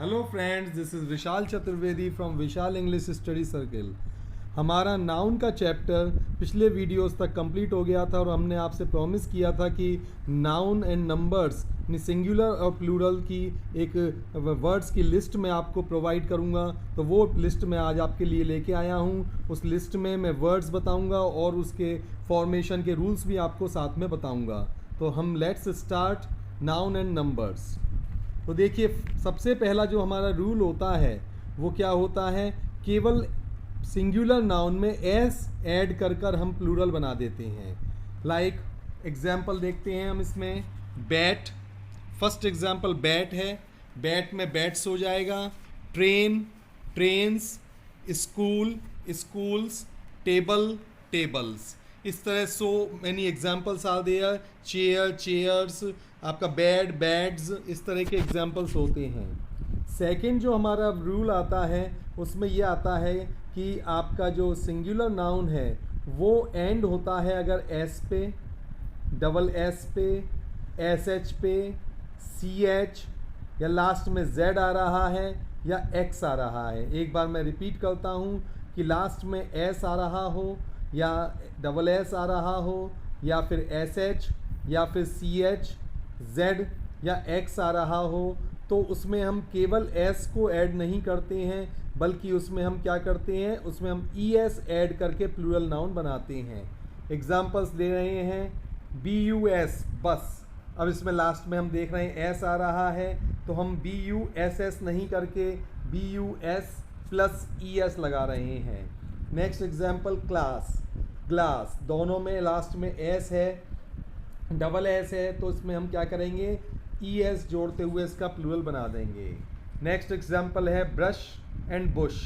Hello friends, this is Vishal Chaturvedi from Vishal English study circle. हमारा noun का chapter पिछले videos तक complete हो गया था और हमने आपसे प्रॉमिस किया था कि नाउन एंड नंबर्स सिंगुलर और प्लूरल की एक वर्ड्स की लिस्ट मैं आपको प्रोवाइड करूंगा। तो वो लिस्ट मैं आज आपके लिए लेके आया हूं। उस लिस्ट में मैं वर्ड्स बताऊंगा और उसके फॉर्मेशन के रूल्स भी आपको साथ में बताऊंगा। तो हम let's start noun and numbers. तो देखिए, सबसे पहला जो हमारा रूल होता है वो क्या होता है, केवल सिंगुलर नाउन में एस ऐड कर हम प्लूरल बना देते हैं। लाइक एग्जाम्पल देखते हैं हम इसमें। बैट, फर्स्ट एग्जाम्पल बैट है, बैट में बैट्स हो जाएगा। Train, trains. School, schools. Table, tables. इस तरह so many examples are there. Chair, chairs. आपका बेड, बेड्स। इस तरह के एग्जाम्पल्स होते हैं। सेकंड जो हमारा रूल आता है उसमें यह आता है कि आपका जो सिंगुलर नाउन है वो एंड होता है अगर एस पे, डबल एस पे, एस एच पे, सी एच, या लास्ट में जेड आ रहा है या एक्स आ रहा है। एक बार मैं रिपीट करता हूँ कि लास्ट में एस आ रहा हो या डबल एस आ रहा हो या फिर एस एच या फिर सी एच, जेड या एक्स आ रहा हो, तो उसमें हम केवल एस को ऐड नहीं करते हैं बल्कि उसमें हम क्या करते हैं, उसमें हम ई एस ऐड करके प्लूरल नाउन बनाते हैं। एग्जाम्पल्स दे रहे हैं। बी यू एस, बस। अब इसमें लास्ट में हम देख रहे हैं एस आ रहा है तो हम बी यू एस एस नहीं करके B U S plus E S लगा रहे हैं। Next example class, glass. दोनों में लास्ट में एस है, डबल एस है, तो इसमें हम क्या करेंगे, ई एस जोड़ते हुए इसका प्लूरल बना देंगे। नेक्स्ट एग्जाम्पल है ब्रश एंड बुश।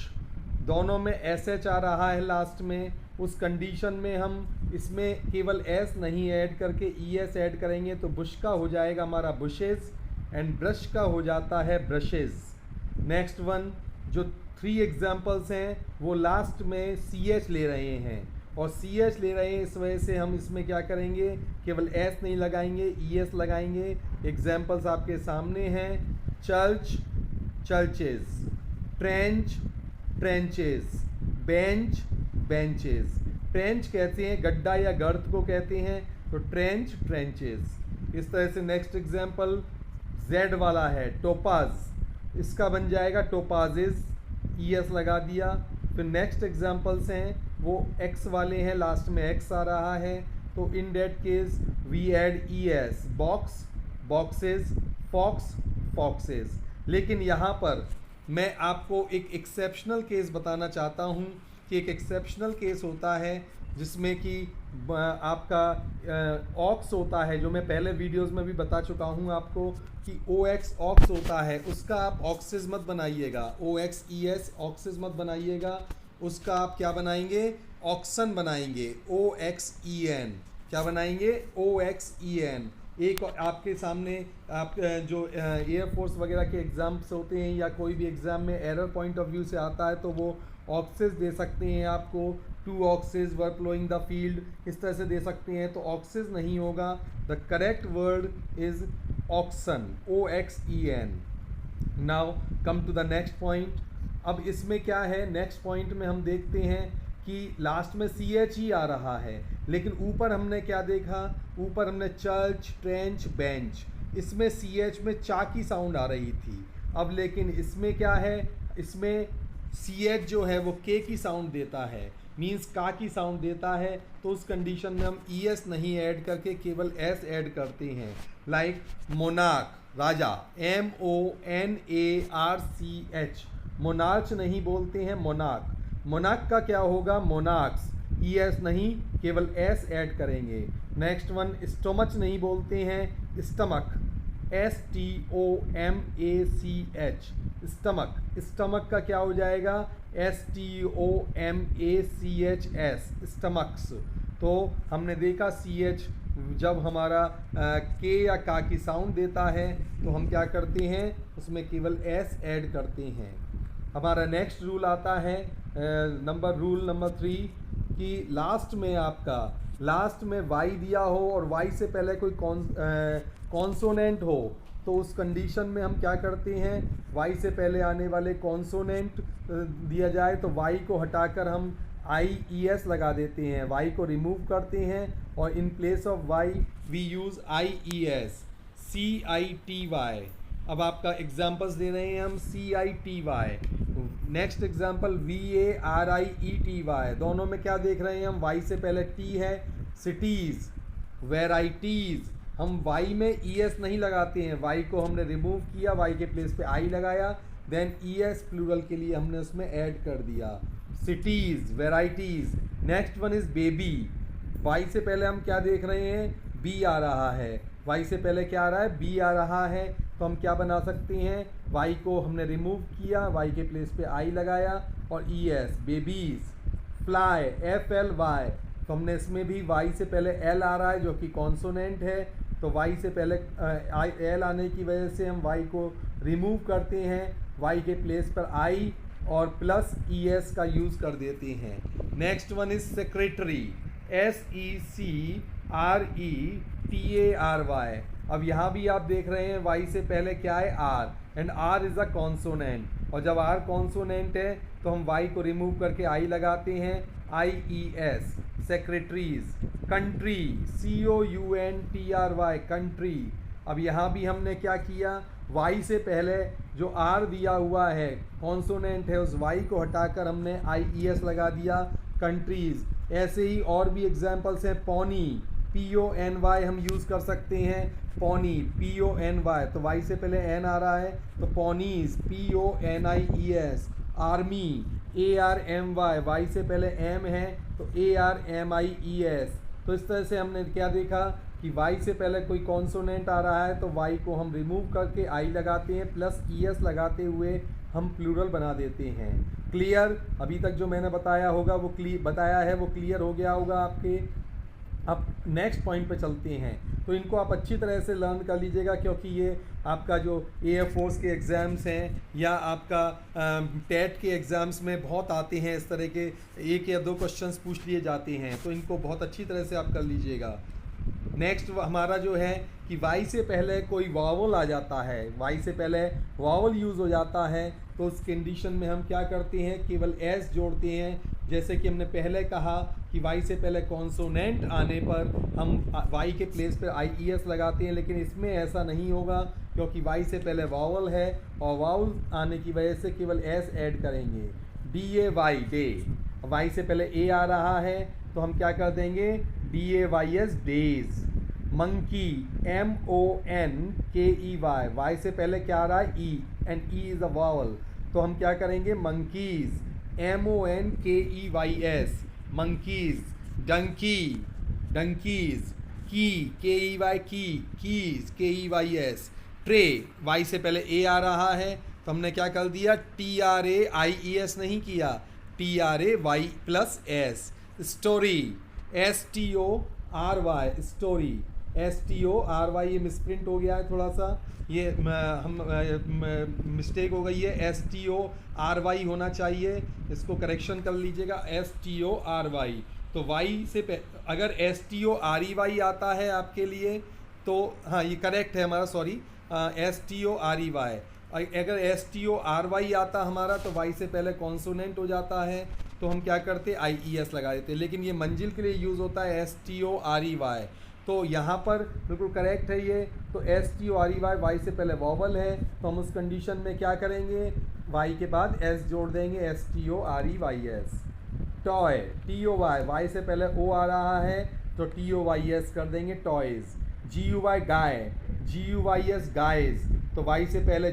दोनों में एस एच आ रहा है लास्ट में, उस कंडीशन में हम इसमें केवल एस नहीं ऐड करके ई एस ऐड करेंगे तो बुश का हो जाएगा हमारा बुशेस एंड ब्रश का हो जाता है ब्रशेज। नेक्स्ट वन, जो 3 एग्जाम्पल्स हैं वो लास्ट में सी एच ले रहे हैं और सी एच ले रहे हैं, इस वजह से हम इसमें क्या करेंगे, केवल एस नहीं लगाएंगे, ई एस लगाएंगे। एग्जाम्पल्स आपके सामने हैं। Church, churches. Trench, trenches. Bench, benches. Trench कहते हैं गड्ढा या गर्त को कहते हैं, तो ट्रेंच, ट्रेंचेस। इस तरह से नेक्स्ट एग्जाम्पल जेड वाला है, टोपाज। इसका बन जाएगा टोपाजेस, ई एस लगा दिया। फिर नेक्स्ट एग्जाम्पल्स हैं वो एक्स वाले हैं, लास्ट में एक्स आ रहा है तो in that case we add E S. Box, boxes. Fox, foxes. लेकिन यहाँ पर मैं आपको एक एक्सेप्शनल केस बताना चाहता हूँ कि एक एक्सेप्शनल केस होता है जिसमें कि आपका ऑक्स होता है, जो मैं पहले वीडियोस में भी बता चुका हूँ आपको कि ओ एक्स ऑक्स होता है, उसका आप ऑक्सेस मत बनाइएगा, ओ एक्स ई एस ऑक्सेस मत बनाइएगा। उसका आप क्या बनाएंगे, ऑक्सन बनाएंगे, ओ एक्स ई एन। क्या बनाएंगे, ओ एक्स ई एन। एक आपके सामने आप जो एयरफोर्स वगैरह के एग्ज़ाम्स होते हैं या कोई भी एग्ज़ाम में एरर पॉइंट ऑफ व्यू से आता है तो वो ऑक्सेस दे सकते हैं आपको, 2 access were ploughing the field, इस तरह से दे सकते हैं, तो ऑक्सेस नहीं होगा। The correct word is oxen, O X E N. Now come to the next point. अब इसमें क्या है, नेक्स्ट पॉइंट में हम देखते हैं कि लास्ट में सी एच ही आ रहा है, लेकिन ऊपर हमने क्या देखा, ऊपर हमने चर्च, ट्रेंच, बेंच, इसमें सी एच में चा की साउंड आ रही थी। अब लेकिन इसमें क्या है, इसमें सी एच जो है वो के की साउंड देता है, मीन्स का की साउंड देता है, तो उस कंडीशन में हम ई एस नहीं ऐड करके केवल एस ऐड करते हैं। लाइक मोनार्क, राजा, M O N A R C H. Monarch नहीं बोलते हैं, मोनार्क। मोनार्क का क्या होगा, मोनार्क्स, ई एस नहीं, केवल एस ऐड करेंगे। नेक्स्ट वन, स्टोमच नहीं बोलते हैं, stomach, S T O M A C H, stomach. Stomach का क्या हो जाएगा, S T O M A C H S, stomachs. तो हमने देखा सी एच जब हमारा के या का की साउंड देता है तो हम क्या करते हैं, उसमें केवल एस ऐड करते हैं। हमारा नेक्स्ट रूल आता है रूल नंबर 3 कि लास्ट में आपका लास्ट में वाई दिया हो और वाई से पहले कोई कॉन्सोनेंट हो तो उस कंडीशन में हम क्या करते हैं, y से पहले आने वाले कॉन्सोनेंट दिया जाए तो y को हटाकर हम IES लगा देते हैं, y को रिमूव करते हैं और in place of y we use IES, CITY। अब आपका एग्जाम्पल्स दे रहे हैं हम CITY। Next example VARIETY। दोनों में क्या देख रहे हैं हम, y से पहले t है, सिटीज़, वेराइटीज़। हम y में ES नहीं लगाते हैं, y को हमने रिमूव किया, y के प्लेस पे I लगाया, देन ES प्लूरल के लिए हमने उसमें ऐड कर दिया, cities, varieties. Next one is baby. y से पहले हम क्या देख रहे हैं, B आ रहा है, y से पहले क्या आ रहा है, B आ रहा है, तो हम क्या बना सकते हैं, y को हमने रिमूव किया, y के प्लेस पे I लगाया और ES, बेबीज़। फ्लाई, FLY, तो हमने इसमें भी y से पहले L आ रहा है जो कि कॉन्सोनेंट है, तो y से पहले L आने की वजह से हम y को रिमूव करते हैं, y के प्लेस पर I और प्लस ES का यूज़ कर देते हैं। Next one is secretary, SECRETARY। अब यहाँ भी आप देख रहे हैं y से पहले क्या है, R, and R is a consonant, और जब R कॉन्सोनेंट है तो हम y को रिमूव करके I लगाते हैं, IES। Secretaries. Country, COUNTRY, country. अब यहाँ भी हमने क्या किया, y से पहले जो R दिया हुआ है कॉन्सोनेंट है, उस y को हटाकर हमने IES लगा दिया, कंट्रीज़। ऐसे ही और भी एग्जाम्पल्स हैं, पॉनी, PONY हम यूज़ कर सकते हैं, पॉनी, PONY, तो y से पहले N आ रहा है तो पॉनीज, PONIES। आर्मी, ARMY, y से पहले M है तो ARMIES। तो इस तरह से हमने क्या देखा कि y से पहले कोई कॉन्सोनेंट आ रहा है तो y को हम रिमूव करके I लगाते हैं, प्लस ES लगाते हुए हम प्लूरल बना देते हैं। क्लियर? अभी तक जो मैंने बताया होगा वो क्लियर हो गया होगा आपके। अब नेक्स्ट पॉइंट पे चलते हैं, तो इनको आप अच्छी तरह से लर्न कर लीजिएगा, क्योंकि ये आपका जो एयरफोर्स के एग्ज़ाम्स हैं या आपका टेट के एग्ज़ाम्स में बहुत आते हैं, इस तरह के 1 या 2 क्वेश्चंस पूछ लिए जाते हैं, तो इनको बहुत अच्छी तरह से आप कर लीजिएगा। नेक्स्ट हमारा जो है कि y से पहले कोई वावल आ जाता है, y से पहले वावल यूज़ हो जाता है, तो उस कंडीशन में हम क्या करते हैं, केवल s जोड़ते हैं। जैसे कि हमने पहले कहा कि y से पहले कॉन्सोनेंट आने पर हम y के प्लेस पर IES लगाते हैं, लेकिन इसमें ऐसा नहीं होगा क्योंकि y से पहले वावल है और वावल आने की वजह से केवल s ऐड करेंगे। DAY, डे, y से पहले a आ रहा है तो हम क्या कर देंगे, DAYS, days. Monkey, MONKEY, y से पहले क्या आ रहा है, E, and E is a vowel, तो हम क्या करेंगे, मंकीज़, MONKEYS, मंकीज़। डंकी, डंकीज़। की, KEY, की, कीज़, KEYS। ट्रे, y से पहले a आ रहा है तो हमने क्या कर दिया, TRAIES नहीं किया, TRAY plus S। Story, STORY, story, STORY, ये मिसप्रिंट हो गया है थोड़ा सा, ये हम मिस्टेक हो गई है, STORY होना चाहिए, इसको करेक्शन कर लीजिएगा, STORY। तो y से अगर STORY आता है आपके लिए तो हाँ ये करेक्ट है हमारा, सॉरी, STORY। अगर STORY आता हमारा तो y से पहले कॉन्सोनेंट हो जाता है तो हम क्या करते, IES लगा देते, लेकिन ये मंजिल के लिए यूज़ होता है STORY, तो यहाँ पर बिल्कुल करेक्ट है ये। तो STORY, y से पहले वॉवल है तो हम उस कंडीशन में क्या करेंगे, y के बाद s जोड़ देंगे, STORYS। टॉय, TOY, y से पहले o आ रहा है तो TOYS कर देंगे, टॉयज़। GUY, गाय, GUYS, गाइज, तो y से पहले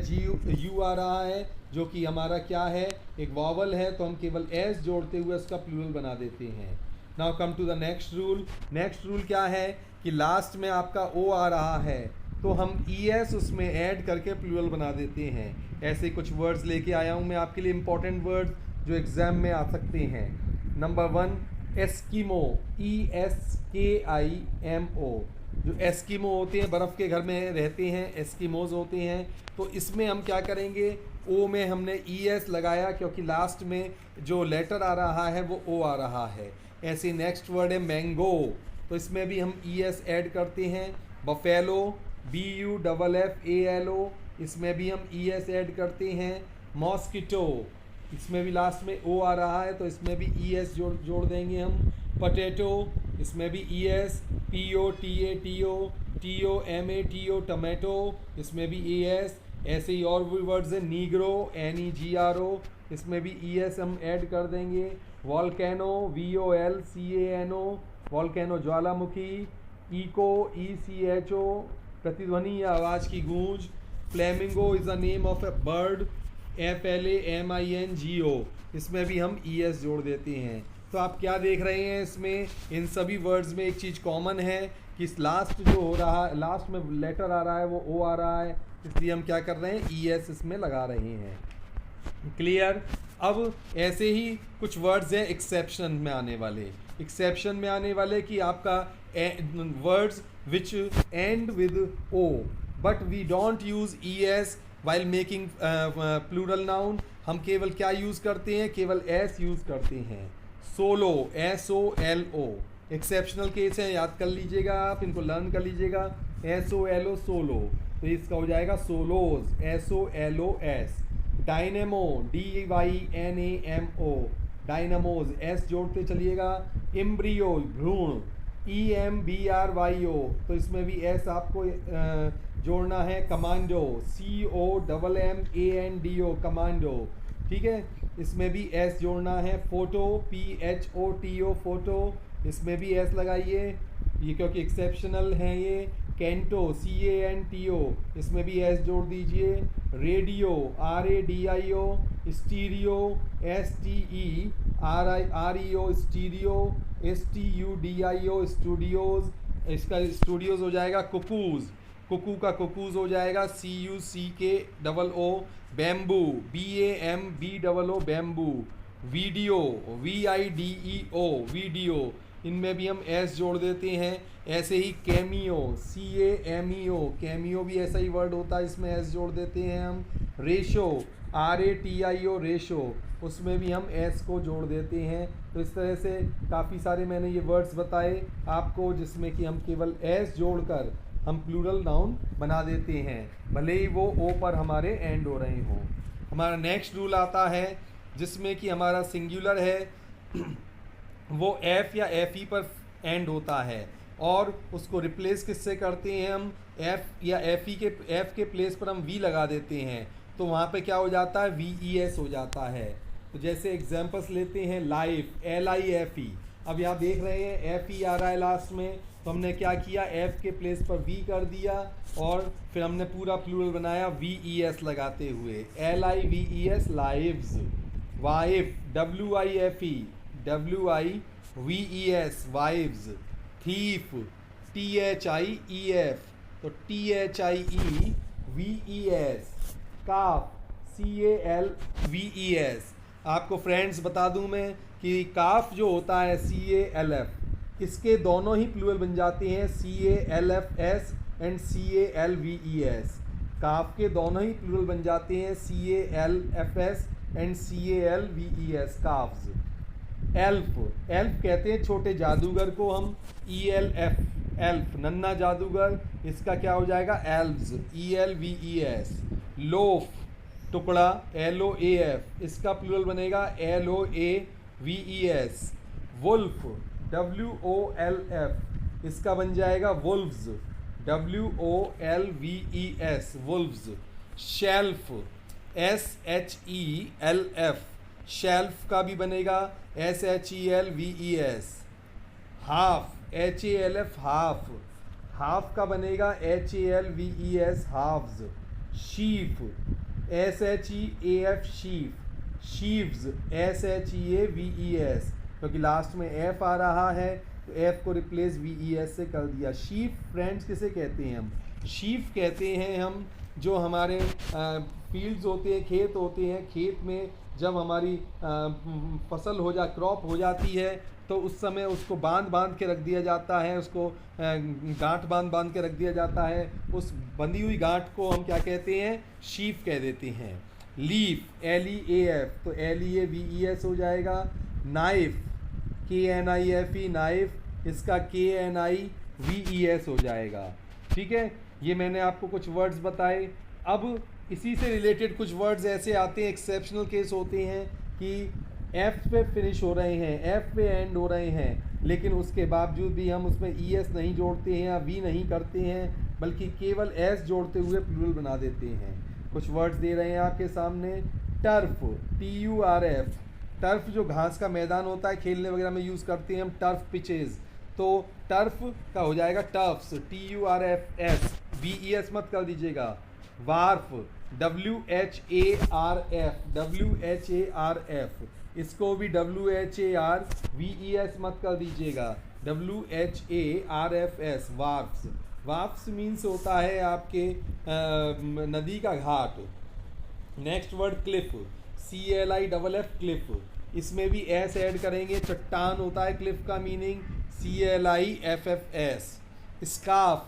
U आ रहा है जो कि हमारा क्या है, एक वॉवल है, तो हम केवल s जोड़ते हुए उसका प्लूरल बना देते हैं। Now come to the next rule. Next rule क्या है कि लास्ट में आपका o आ रहा है तो हम ES उसमें ऐड करके प्लूरल बना देते हैं। ऐसे कुछ वर्ड्स लेके आया हूँ मैं आपके लिए, इंपॉर्टेंट वर्ड्स जो एग्ज़ाम में आ सकते हैं। नंबर 1, एस्कीमो, ESKIMO, जो एस्कीमो होते हैं, बर्फ़ के घर में रहते हैं, एस्कीमोज होते हैं, तो इसमें हम क्या करेंगे, ओ में हमने ES लगाया क्योंकि लास्ट में जो लेटर आ रहा है वो O आ रहा है। ऐसे नेक्स्ट वर्ड है मैंगो, तो इसमें भी हम ES ऐड करते हैं। बफेलो, BUFFALO, इसमें भी हम ES ऐड करते हैं। मॉस्किटो, इसमें भी लास्ट में O आ रहा है तो इसमें भी ES जोड़ देंगे हम। पोटैटो, इसमें भी ES। POTATO, TOMATO, टमाटो, इसमें भी ES। ऐसे ही और भी वर्ड्स हैं। नीग्रो, NEGRO, इसमें भी ES हम ऐड कर देंगे। वॉल्केनो, VOLCANO, वॉल्केनो ज्वालामुखी। इको, ECHO, प्रतिध्वनि या आवाज़ की गूंज। Flamingo is the name of A bird, FLAMINGO, इसमें भी हम ES जोड़ देते हैं। तो आप क्या देख रहे हैं इसमें, इन सभी वर्ड्स में एक चीज़ कॉमन है कि लास्ट जो हो रहा है, लास्ट में लेटर आ रहा है वो O आ रहा है, इसलिए हम क्या कर रहे हैं, ES इसमें लगा रहे हैं। क्लियर। अब ऐसे ही कुछ वर्ड्स हैं एक्सेप्शन में आने वाले। एक्सेप्शन में आने वाले कि आपका words which end with O but we don't use ES while making plural noun. हम केवल क्या यूज़ करते हैं, केवल S यूज़ करते हैं। सोलो, SOLO, एक्सेप्शनल केस है, याद कर लीजिएगा आप, इनको लर्न कर लीजिएगा। SOLO, सोलो, तो इसका हो जाएगा swallows, SOLOS। Dynamo, DYNAMO, dynamos, S जोड़ते चलिएगा। एम्ब्रियो, भ्रूण, EMBRYO, तो इसमें भी S आपको जोड़ना है। कमांडो, COMMANDO, कमांडो, ठीक है, इसमें भी S जोड़ना है। फोटो, PHOTO, फोटो, इसमें भी S लगाइए, ये क्योंकि एक्सेप्शनल हैं ये। कैंटो, CANTO, इसमें भी S जोड़ दीजिए। Radio, RADIO, stereo, STEREO, stereo, STUDIO, studios, इसका स्टूडियोज हो जाएगा। कुकूज, कुकू का कुकूज हो जाएगा, CUCKOO। Bamboo, BAMBOO, bamboo. Video, VIDEO, video, इनमें भी हम S जोड़ देते हैं। ऐसे ही कैमियो, CAMEO, कैमियो भी ऐसा ही वर्ड होता है, इसमें S जोड़ देते हैं हम। रेशो, RATIO, रेशो, उसमें भी हम S को जोड़ देते हैं। तो इस तरह से काफ़ी सारे मैंने ये वर्ड्स बताए आपको जिसमें कि हम केवल S जोड़कर हम प्लूरल नाउन बना देते हैं, भले ही वो O पर हमारे एंड हो रहे हों। हमारा नेक्स्ट रूल आता है जिसमें कि हमारा सिंगुलर है वो F या FE पर एंड होता है और उसको रिप्लेस किससे करते हैं हम, F या FE के F के प्लेस पर हम V लगा देते हैं, तो वहाँ पे क्या हो जाता है, VES हो जाता है। तो जैसे एग्जांपल्स लेते हैं, लाइफ, LIFE, अब यहाँ देख रहे हैं FE आ रहा है लास्ट में, तो हमने क्या किया, F के प्लेस पर V कर दिया और फिर हमने पूरा प्लूरल बनाया VES लगाते हुए, LIVES, lives. Wife, WIFE, WIVES, wives. Thief, THIEF, तो THIEVES। काफ, CALVES। आपको फ्रेंड्स बता दूं मैं कि काफ जो होता है CALF, इसके दोनों ही प्लूरल बन जाते हैं CALFS एंड CALVES। काफ के दोनों ही प्लूरल बन जाते हैं CALFS and CALVES, carbs. Elf, elf कहते हैं छोटे जादूगर को हम, ELF, एल्फ, नन्ना जादूगर, इसका क्या हो जाएगा, एल्व्स, ELVES। लोफ, टुकड़ा, LOAF, इसका प्लूरल बनेगा LOAVES। वुल्फ, WOLF, इसका बन जाएगा wolves, WOLVES, wolves. Shelf, SHELF, shelf का भी बनेगा SHELVES। Half, HALF, half, half का बनेगा HALVES, halfs. Sheaf, SHEAF, sheaf, sheaves, SHEAVES, क्योंकि लास्ट में F आ रहा है तो F को रिप्लेस VES से कर दिया। शीफ फ्रेंड्स किसे कहते हैं हम, शीफ कहते हैं हम जो हमारे फील्ड्स होते हैं, खेत होते हैं, खेत में जब हमारी फसल हो जा क्रॉप हो जाती है तो उस समय उसको बांध के रख दिया जाता है, उसको गांठ बांध के रख दिया जाता है, उस बंधी हुई गांठ को हम क्या कहते हैं, शीफ कह देते हैं। लीफ, LEAF, तो LEAVES हो जाएगा। नाइफ, KNIFE, नाइफ, इसका KNIVES हो जाएगा। ठीक है, ये मैंने आपको कुछ वर्ड्स बताए। अब इसी से रिलेटेड कुछ वर्ड्स ऐसे आते हैं, एक्सेप्शनल केस होते हैं कि एफ पे फिनिश हो रहे हैं, एफ पे एंड हो रहे हैं, लेकिन उसके बावजूद भी हम उसमें ई एस नहीं जोड़ते हैं या वी नहीं करते हैं, बल्कि केवल एस जोड़ते हुए प्लूरल बना देते हैं। कुछ वर्ड्स दे रहे हैं आपके सामने। टर्फ, TURF, टर्फ जो घास का मैदान होता है, खेलने वगैरह में यूज़ करते हैं हम, टर्फ पिचेज, तो टर्फ का हो जाएगा टर्फ्स, TURFS, VES मत कर दीजिएगा। वार्फ, WHARF, इसको भी WHARVES मत कर दीजिएगा, WHARFS, वार्फ्स। वार्फ्स मीन्स होता है आपके नदी का घाट। Next word cliff, CLIFF, cliff, इसमें भी एस ऐड करेंगे, चट्टान होता है क्लिफ का meaning, CLIFFS। Scarf,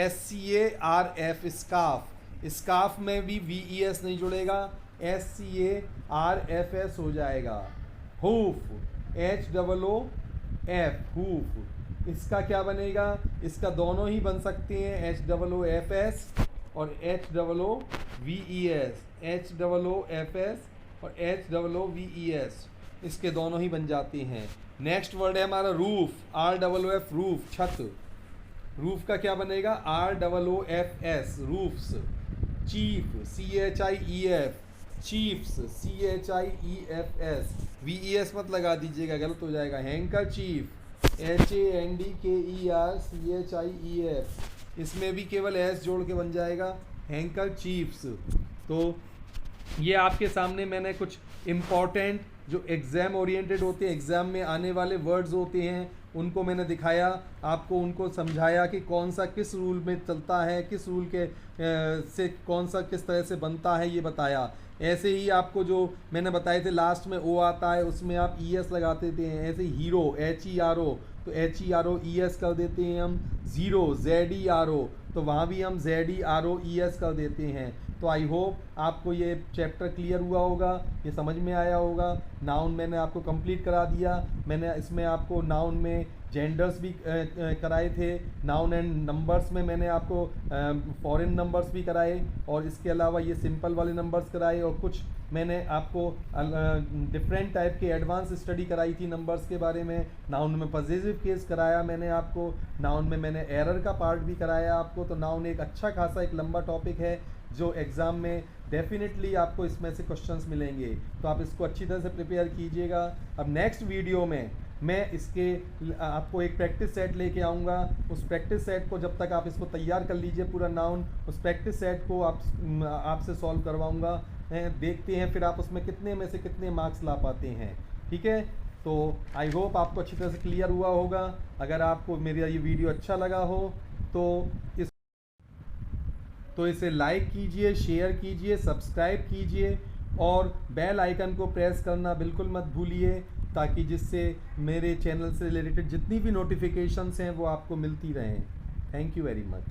SCARF, scarf, scarf में भी VES नहीं जुड़ेगा, SCARFS हो जाएगा। हुफ, HOOF, हुफ, इसका क्या बनेगा, इसका दोनों ही बन सकते हैं, HOOFS और HOOVES, HOOFS और HOOVES, इसके दोनों ही बन जाते हैं। नेक्स्ट वर्ड है हमारा रूफ, ROOF, रूफ, छत। रूफ का क्या बनेगा, ROOFS, roofs. Chief, CHIEF, chiefs, CHIEFS, VES मत लगा दीजिएगा, गलत हो जाएगा। हैंकर चीफ, HANDKER CHIEF, इसमें भी केवल एस जोड़ के बन जाएगा, हैंकर चीफ्स। तो ये आपके सामने मैंने कुछ इम्पॉर्टेंट जो एग्ज़ाम ओरिएंटेड होते हैं, एग्ज़ाम में आने वाले वर्ड्स होते हैं, उनको मैंने दिखाया, आपको उनको समझाया कि कौन सा किस रूल में चलता है, किस रूल के से कौन सा किस तरह से बनता है, ये बताया। ऐसे ही आपको जो मैंने बताए थे लास्ट में ओ आता है, उसमें आप ES लगाते थे, ऐसे हीरो, HERO, तो HEROES कर देते हैं हम। ज़ीरो, ZERO, तो वहाँ भी हम ZEROES कर देते हैं। तो आई होप आपको ये चैप्टर क्लियर हुआ होगा, ये समझ में आया होगा। नाउन मैंने आपको कंप्लीट करा दिया, मैंने इसमें आपको नाउन में जेंडर्स भी कराए थे, नाउन एंड नंबर्स में मैंने आपको फॉरेन नंबर्स भी कराए, और इसके अलावा ये सिंपल वाले नंबर्स कराए, और कुछ मैंने आपको डिफरेंट टाइप के एडवांस स्टडी कराई थी नंबर्स के बारे में। नाउन में पॉजिटिव केस कराया मैंने आपको, नाउन में मैंने एरर का पार्ट भी कराया आपको। तो नाउन एक अच्छा खासा एक लंबा टॉपिक है जो एग्ज़ाम में डेफिनेटली आपको इसमें से क्वेश्चंस मिलेंगे, तो आप इसको अच्छी तरह से प्रिपेयर कीजिएगा। अब नेक्स्ट वीडियो में मैं इसके आपको एक प्रैक्टिस सेट लेके आऊँगा। उस प्रैक्टिस सेट को जब तक आप इसको तैयार कर लीजिए पूरा नाउन, उस प्रैक्टिस सेट को आपसे सॉल्व करवाऊँगा। देखते हैं फिर आप उसमें कितने में से कितने मार्क्स ला पाते हैं, ठीक है। तो आई होप आपको अच्छी तरह से क्लियर हुआ होगा। अगर आपको मेरा ये वीडियो अच्छा लगा हो तो इसे लाइक कीजिए, शेयर कीजिए, सब्सक्राइब कीजिए, और बेल आइकन को प्रेस करना बिल्कुल मत भूलिए, ताकि जिससे मेरे चैनल से रिलेटेड जितनी भी नोटिफिकेशंस हैं वो आपको मिलती रहें। Thank you very much.